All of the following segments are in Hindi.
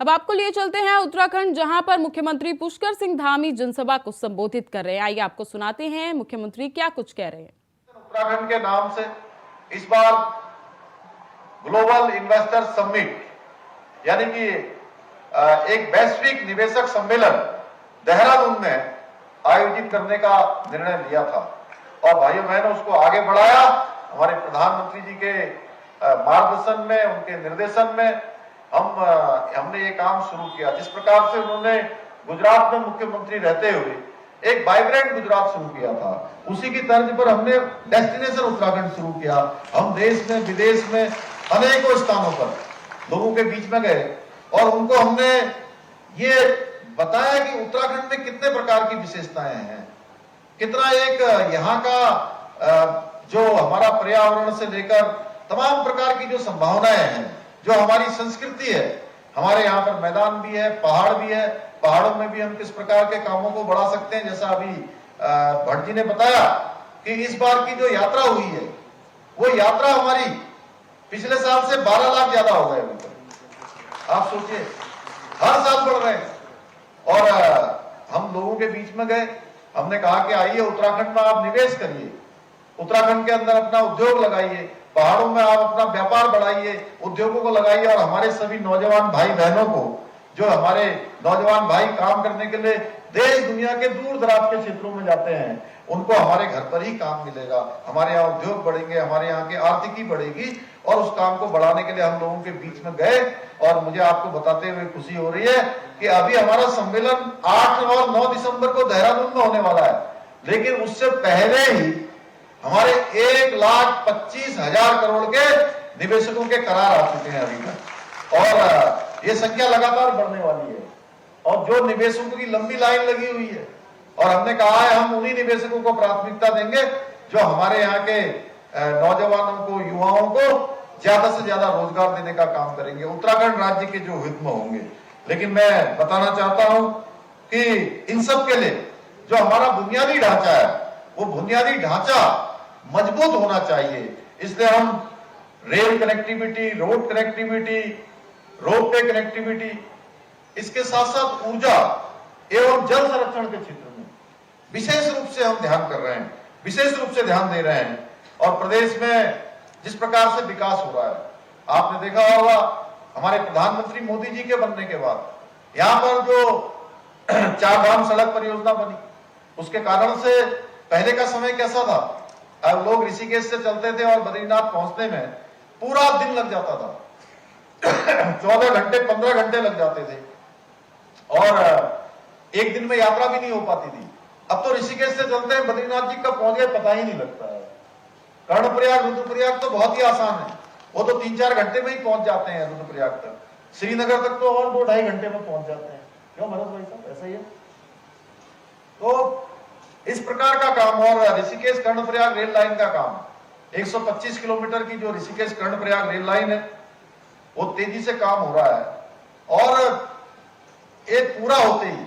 अब आपको लिए चलते हैं उत्तराखंड, जहां पर मुख्यमंत्री पुष्कर सिंह धामी जनसभा को संबोधित कर रहे हैं। आइए आपको सुनाते हैं मुख्यमंत्री क्या कुछ कह रहे हैं। उत्तराखंड के नाम से इस बार ग्लोबल इन्वेस्टर समिट यानी कि एक वैश्विक निवेशक सम्मेलन देहरादून में आयोजित करने का निर्णय लिया था और भाइयों बहनों उसको आगे बढ़ाया। हमारे प्रधानमंत्री जी के मार्गदर्शन में, उनके निर्देशन में हमने ये काम शुरू किया। जिस प्रकार से उन्होंने गुजरात में मुख्यमंत्री रहते हुए एक वाइब्रेंट गुजरात शुरू किया था, उसी की तर्ज पर हमने डेस्टिनेशन उत्तराखंड शुरू किया। हम देश में विदेश में अनेकों स्थानों पर लोगों के बीच में गए और उनको हमने ये बताया कि उत्तराखंड में कितने प्रकार की विशेषताएं हैं, कितना एक यहाँ का जो हमारा पर्यावरण से लेकर तमाम प्रकार की जो संभावनाएं हैं, जो हमारी संस्कृति है। हमारे यहाँ पर मैदान भी है, पहाड़ भी है, पहाड़ों में भी हम किस प्रकार के कामों को बढ़ा सकते हैं। जैसा अभी भट्ट जी ने बताया कि इस बार की जो यात्रा हुई है वो यात्रा हमारी पिछले साल से 12 लाख ज्यादा हो गए। अभी तक आप सोचिए, हर साल बढ़ रहे हैं। और हम लोगों के बीच में गए, हमने कहा कि आइए उत्तराखंड में आप निवेश करिए, उत्तराखंड के अंदर अपना उद्योग लगाइए, पहाड़ों में आप अपना व्यापार बढ़ाइए, उद्योगों को लगाइए। और हमारे सभी नौजवान भाई बहनों को, जो हमारे नौजवान भाई काम करने के लिए देश दुनिया के दूर दराज के क्षेत्रों में जाते हैं, उनको हमारे घर पर ही काम मिलेगा। हमारे यहाँ उद्योग बढ़ेंगे, हमारे यहाँ की आर्थिकी बढ़ेगी। और उस काम को बढ़ाने के लिए हम लोगों के बीच में गए और मुझे आपको बताते हुए खुशी हो रही है कि अभी हमारा सम्मेलन 8 और 9 दिसंबर को देहरादून में होने वाला है, लेकिन उससे पहले ही हमारे 1,25,000 करोड़ के निवेशकों के करार आ चुके हैं अभी तक। और ये संख्या लगातार बढ़ने वाली है और जो निवेशकों की लंबी लाइन लगी हुई है। और हमने कहा है हम उन्हीं निवेशकों को प्राथमिकता देंगे जो हमारे यहाँ के नौजवानों को, युवाओं को ज्यादा से ज्यादा रोजगार देने का काम करेंगे, उत्तराखंड राज्य के जो हित में होंगे। लेकिन मैं बताना चाहता हूं कि इन सब के लिए जो हमारा बुनियादी ढांचा है, वो बुनियादी ढांचा मजबूत होना चाहिए। इसलिए हम rail connectivity, road connectivity, ropeway connectivity, इसके साथ साथ ऊर्जा एवं जल संरक्षण के क्षेत्र में विशेष रूप से हम ध्यान कर रहे हैं, विशेष रूप से ध्यान दे रहे हैं। और प्रदेश में जिस प्रकार से विकास हो रहा है, आपने देखा होगा हमारे प्रधानमंत्री मोदी जी के बनने के बाद यहाँ पर जो 4 धाम सड़क परियोजना बनी, उसके कारण से पहले का समय कैसा था, अब लोग ऋषिकेश से चलते थे और बद्रीनाथ पहुंचने में पूरा दिन लग जाता था 14 घंटे 15 घंटे लग जाते थे और एक दिन में यात्रा भी नहीं हो पाती थी। अब तो ऋषिकेश से चलते हैं, बद्रीनाथ जी कब पहुंच गए पता ही नहीं लगता है। कर्णप्रयाग, रुद्रप्रयाग तो बहुत ही आसान है, वो तो 3-4 घंटे में ही पहुंच जाते हैं रुद्रप्रयाग तक। श्रीनगर तक तो और 2-2.5 घंटे में पहुंच जाते हैं। क्यों भरत भाई साहब, ऐसा ही है। तो इस प्रकार का काम, और ऋषिकेश कर्णप्रयाग रेल लाइन का काम, 125 किलोमीटर की जो ऋषिकेश कर्णप्रयाग रेल लाइन है, वो तेजी से काम हो रहा है। और ये पूरा होते ही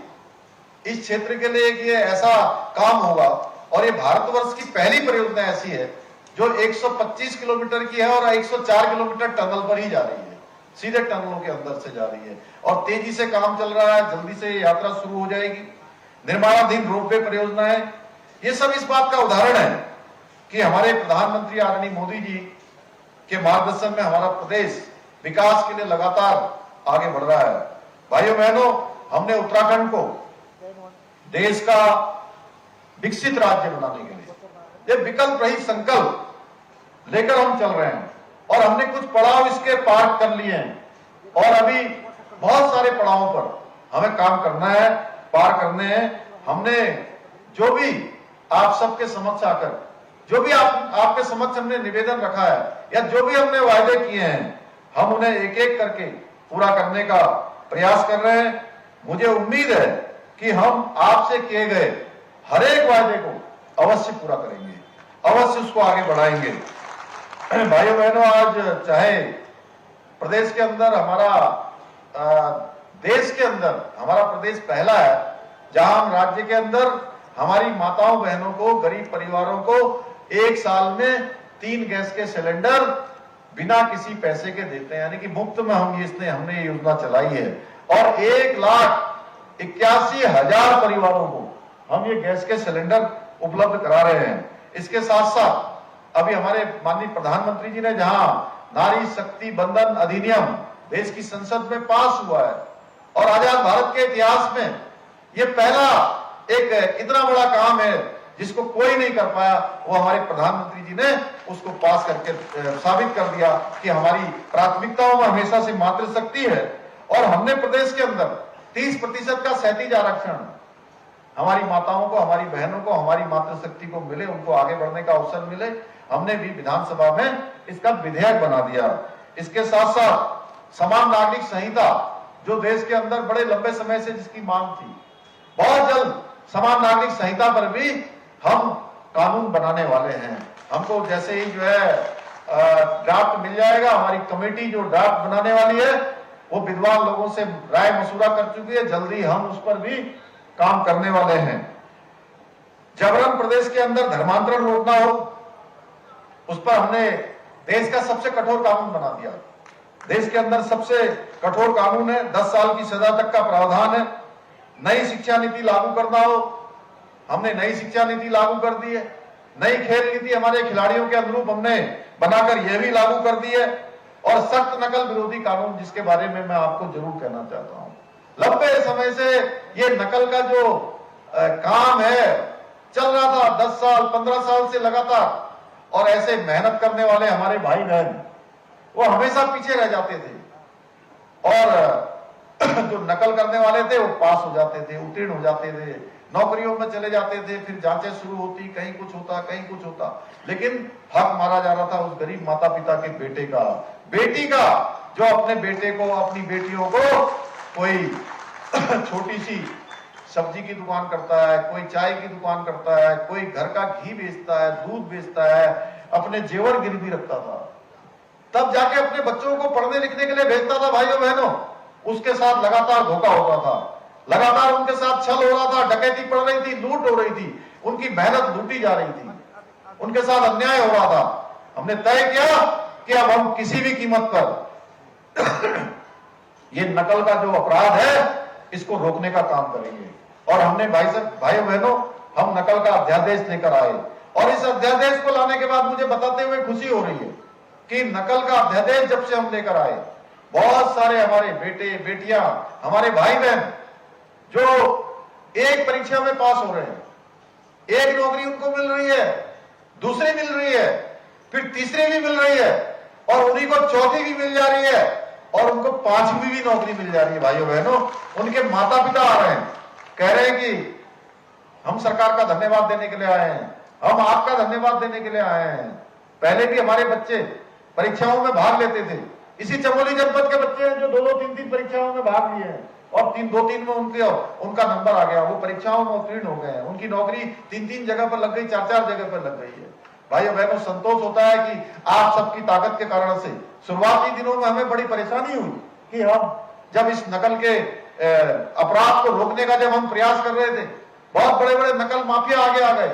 इस क्षेत्र के लिए ये ऐसा काम होगा, और ये भारतवर्ष की पहली परियोजना ऐसी है जो 125 किलोमीटर की है और 104 किलोमीटर टनल पर ही जा रही है, सीधे टनलों के अंदर से जा रही है और तेजी से काम चल रहा है। जल्दी से यात्रा शुरू हो जाएगी। निर्माणाधीन रोपवे परियोजना है। ये सब इस बात का उदाहरण है कि हमारे प्रधानमंत्री आदरणीय मोदी जी के मार्गदर्शन में हमारा प्रदेश विकास के लिए लगातार आगे बढ़ रहा है। भाइयों बहनों, हमने उत्तराखंड को देश का विकसित राज्य बनाने के लिए ये विकल्प रहित संकल्प लेकर हम चल रहे हैं और हमने कुछ पड़ाव इसके पार कर लिए हैं और अभी बहुत सारे पड़ावों पर हमें काम करना है, पार करने हैं। हमने जो भी आप सबके समक्ष आकर, जो भी आपके समक्ष हमने निवेदन रखा है या जो भी हमने वायदे किए हैं, हम उन्हें एक एक करके पूरा करने का प्रयास कर रहे हैं। मुझे उम्मीद है कि हम आपसे किए गए हर एक वायदे को अवश्य पूरा करेंगे, अवश्य उसको आगे बढ़ाएंगे। भाइयों बहनों, आज चाहे प्रदेश के अंदर देश के अंदर हमारा प्रदेश पहला है जहां हम राज्य के अंदर हमारी माताओं बहनों को, गरीब परिवारों को 1 साल में 3 गैस के सिलेंडर बिना किसी पैसे के देते हैं, यानी कि मुफ्त में हमने ये योजना चलाई है। और 1,81,000 परिवारों को हम ये गैस के सिलेंडर उपलब्ध करा रहे हैं। इसके साथ साथ अभी हमारे माननीय प्रधानमंत्री जी ने जहां नारी शक्ति बंधन अधिनियम देश की संसद में पास हुआ है और आजाद भारत के इतिहास में ये पहला एक इतना बड़ा काम है जिसको कोई नहीं कर पाया, वो हमारे प्रधानमंत्री जी ने उसको पास करके साबित कर दिया कि हमारी प्राथमिकताओं में हमेशा से मातृशक्ति है। और हमने प्रदेश के अंदर 30% का सहतीज आरक्षण हमारी माताओं को, हमारी बहनों को, हमारी मातृशक्ति को मिले, उनको आगे बढ़ने का अवसर मिले। हमने भी विधानसभा में इसका विधेयक बना दिया। इसके साथ साथ समान नागरिक संहिता जो देश के अंदर बड़े लंबे समय से जिसकी मांग थी, बहुत जल्द समान नागरिक संहिता पर भी हम कानून बनाने वाले हैं। हमको जैसे ही जो है ड्राफ्ट मिल जाएगा, हमारी कमेटी जो ड्राफ्ट बनाने वाली है वो विद्वान लोगों से राय मशुरा कर चुकी है, जल्दी हम उस पर भी काम करने वाले हैं। जबरन प्रदेश के अंदर धर्मांतरण रोकना हो, उस पर हमने देश का सबसे कठोर कानून बना दिया। देश के अंदर सबसे कठोर कानून है, 10 साल की सजा तक का प्रावधान है। नई शिक्षा नीति लागू करना हो, हमने नई शिक्षा नीति लागू कर दी है। नई खेल नीति हमारे खिलाड़ियों के अनुरूप हमने बनाकर यह भी लागू कर दी है। और सख्त नकल विरोधी कानून, जिसके बारे में मैं आपको जरूर कहना चाहता हूं, लंबे समय से ये नकल का जो काम है चल रहा था, 10 साल 15 साल से लगातार, और ऐसे मेहनत करने वाले हमारे भाई बहन वो हमेशा पीछे रह जाते थे और जो नकल करने वाले थे वो पास हो जाते थे, उत्तीर्ण हो जाते थे, नौकरियों में चले जाते थे, फिर जांचें शुरू होती, कहीं कुछ होता कहीं कुछ होता, लेकिन हक मारा जा रहा था उस गरीब माता पिता के बेटे का, बेटी का, जो अपने बेटे को, अपनी बेटियों को कोई छोटी सी सब्जी की दुकान करता है, कोई चाय की दुकान करता है, कोई घर का घी बेचता है, दूध बेचता है, अपने जेवर गिरवी रखता था, तब जाके अपने बच्चों को पढ़ने लिखने के लिए भेजता था। भाइयों बहनों, उसके साथ लगातार धोखा होता था, लगातार उनके साथ छल हो रहा था, डकैती पड़ रही थी, लूट हो रही थी, उनकी मेहनत लूटी जा रही थी, उनके साथ अन्याय हो रहा था। हमने तय किया कि अब हम किसी भी कीमत पर ये नकल का जो अपराध है इसको रोकने का काम करेंगे। और हमने भाइयों बहनों, हम नकल का अध्यादेश लेकर आए और इस अध्यादेश को लाने के बाद मुझे बताते हुए खुशी हो रही है कि नकल का अध्यादेश जब से हम लेकर आए, बहुत सारे हमारे बेटे बेटियां, हमारे भाई बहन जो एक परीक्षा में पास हो रहे हैं, एक नौकरी उनको मिल रही है, दूसरी मिल रही है, फिर तीसरी भी मिल रही है और उन्हीं को चौथी भी मिल जा रही है और उनको 5वीं भी नौकरी मिल जा रही है। भाइयों बहनों, उनके माता पिता आ रहे हैं, कह रहे हैं कि हम सरकार का धन्यवाद देने के लिए आए हैं, हम आपका धन्यवाद देने के लिए आए हैं। पहले भी हमारे बच्चे परीक्षाओं में भाग लेते थे, इसी चमोली जनपद के बच्चे हैं जो 2-3 परीक्षाओं में भाग लिए हैं और 2-3 में उनका नंबर आ गया, वो परीक्षाओं में उत्तीर्ण हो गए हैं, उनकी नौकरी 3-3 जगह पर लग गई, 4-4 जगह पर लग गई है। भाइयों बहनों, संतोष होता है कि आप सबकी ताकत के कारण से शुरुआती दिनों में हमें बड़ी परेशानी हुई कि हम जब इस नकल के अपराध को रोकने का जब हम प्रयास कर रहे थे, बहुत बड़े बड़े नकल माफिया आगे आ गए,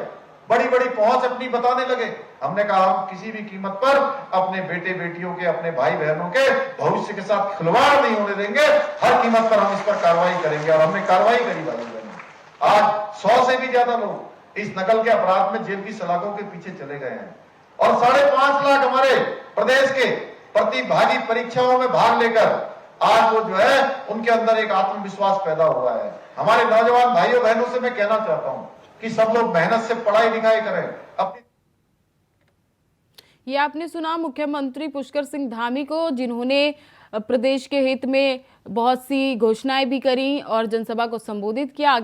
बड़ी बड़ी पहुंच अपनी बताने लगे। हमने कहा हम किसी भी कीमत पर अपने बेटे बेटियों के, अपने भाई बहनों के भविष्य के साथ खिलवाड़ नहीं होने देंगे, हर कीमत पर हम इस पर कार्रवाई करेंगे और हमने कार्रवाई करी। भाई बहनों, आज 100 से भी ज्यादा लोग इस नकल के अपराध में जेल की सलाखों के पीछे चले गए हैं और 5.5 लाख हमारे प्रदेश के प्रतिभागी परीक्षाओं में भाग लेकर आज वो जो है उनके अंदर एक आत्मविश्वास पैदा हुआ है। हमारे नौजवान भाइयों बहनों से मैं कहना चाहता हूं कि सब लोग मेहनत से पढ़ाई लिखाई करें। अपनी ये आपने सुना मुख्यमंत्री पुष्कर सिंह धामी को, जिन्होंने प्रदेश के हित में बहुत सी घोषणाएं भी करी और जनसभा को संबोधित किया।